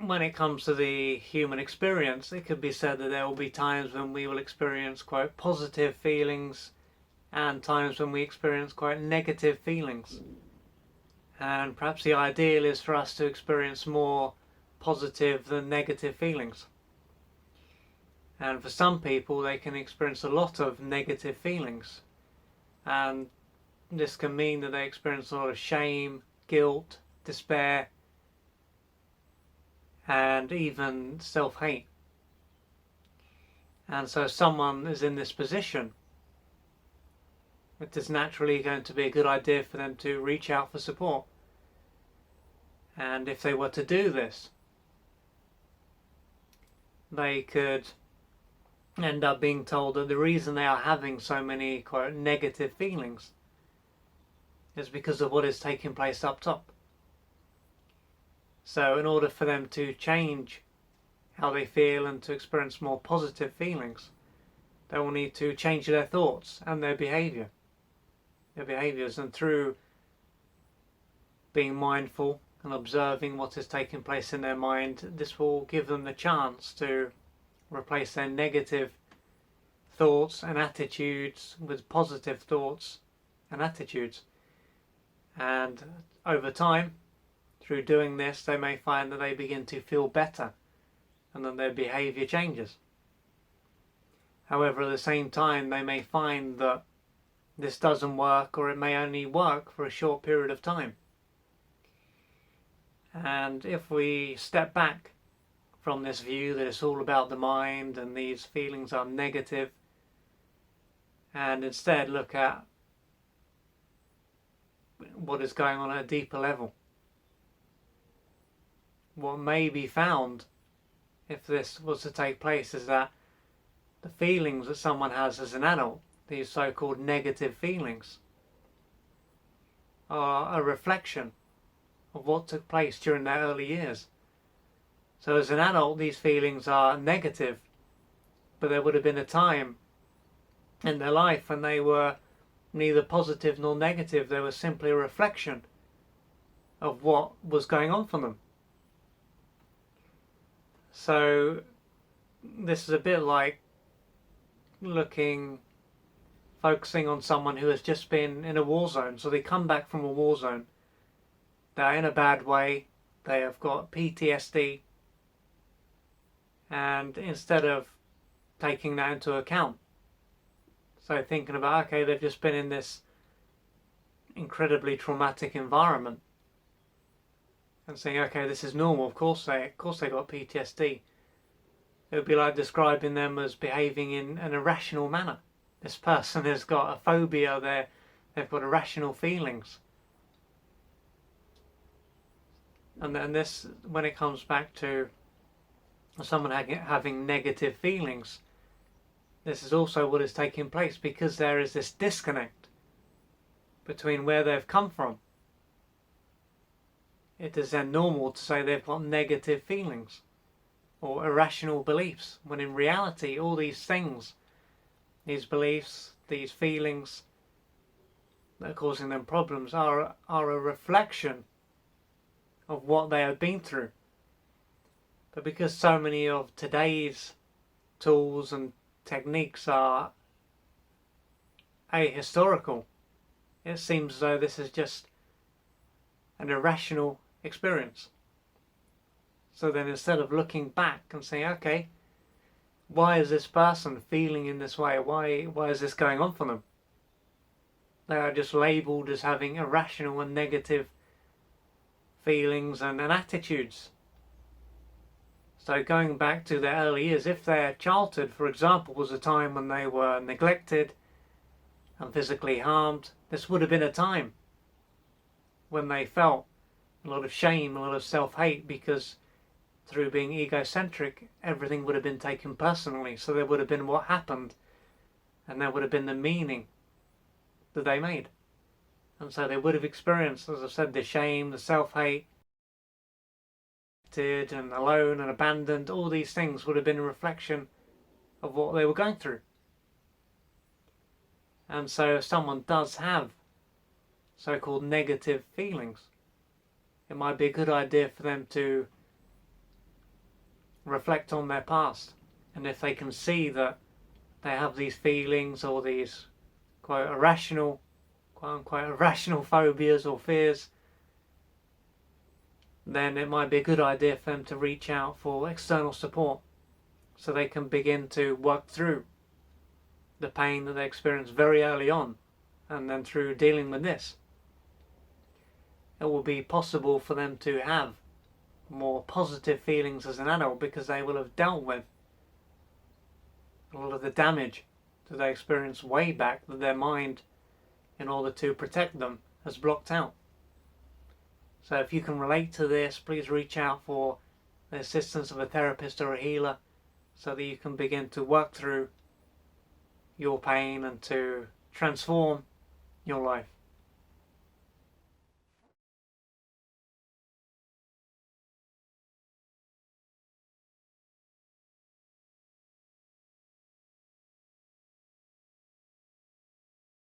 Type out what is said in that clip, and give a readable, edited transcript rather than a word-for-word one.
when it comes to the human experience, it could be said that there will be times when we will experience quite positive feelings and times when we experience quite negative feelings. And perhaps the ideal is for us to experience more positive than negative feelings. And for some people, they can experience a lot of negative feelings. And this can mean that they experience a lot of shame, guilt, despair, and even self-hate. And so someone is in this position, it is naturally going to be a good idea for them to reach out for support. And if they were to do this, they could end up being told that the reason they are having so many quote negative feelings is because of what is taking place up top. So in order for them to change how they feel and to experience more positive feelings, they will need to change their thoughts and their behaviours. And through being mindful and observing what is taking place in their mind, this will give them the chance to replace their negative thoughts and attitudes with positive thoughts and attitudes. And over time, through doing this, they may find that they begin to feel better and that their behaviour changes. However, at the same time, they may find that this doesn't work, or it may only work for a short period of time. And if we step back from this view that it's all about the mind and these feelings are negative, and instead look at what is going on at a deeper level, what may be found if this was to take place is that the feelings that someone has as an adult, these so-called negative feelings, are a reflection of what took place during their early years. So as an adult, these feelings are negative, but there would have been a time in their life when they were neither positive nor negative. They were simply a reflection of what was going on for them. So this is a bit like focusing on someone who has just been in a war zone. So they come back from a war zone, they're in a bad way, they have got PTSD, and instead of taking that into account, so thinking about, okay, they've just been in this incredibly traumatic environment, and saying, okay, this is normal, of course they got PTSD. It would be like describing them as behaving in an irrational manner. This person has got a phobia, they've got irrational feelings. And this, when it comes back to someone having negative feelings, this is also what is taking place, because there is this disconnect between where they've come from. It is then normal to say they've got negative feelings or irrational beliefs, when in reality all these things, these beliefs, these feelings that are causing them problems are a reflection of what they have been through. But because so many of today's tools and techniques are ahistorical, it seems as though this is just an irrational experience. So then instead of looking back and saying, okay, why is this person feeling in this way? Why is this going on for them? They are just labelled as having irrational and negative feelings and attitudes. So going back to their early years, if their childhood, for example, was a time when they were neglected and physically harmed, this would have been a time when they felt a lot of shame, a lot of self-hate, because through being egocentric, everything would have been taken personally. So there would have been what happened, and there would have been the meaning that they made. And so they would have experienced, as I said, the shame, the self-hate, and alone and abandoned. All these things would have been a reflection of what they were going through. And so if someone does have so-called negative feelings, it might be a good idea for them to reflect on their past. And if they can see that they have these feelings or these quote unquote irrational phobias or fears, then it might be a good idea for them to reach out for external support so they can begin to work through the pain that they experience very early on, and then through dealing with this, it will be possible for them to have more positive feelings as an adult, because they will have dealt with a lot of the damage that they experienced way back that their mind, in order to protect them, has blocked out. So if you can relate to this, please reach out for the assistance of a therapist or a healer so that you can begin to work through your pain and to transform your life.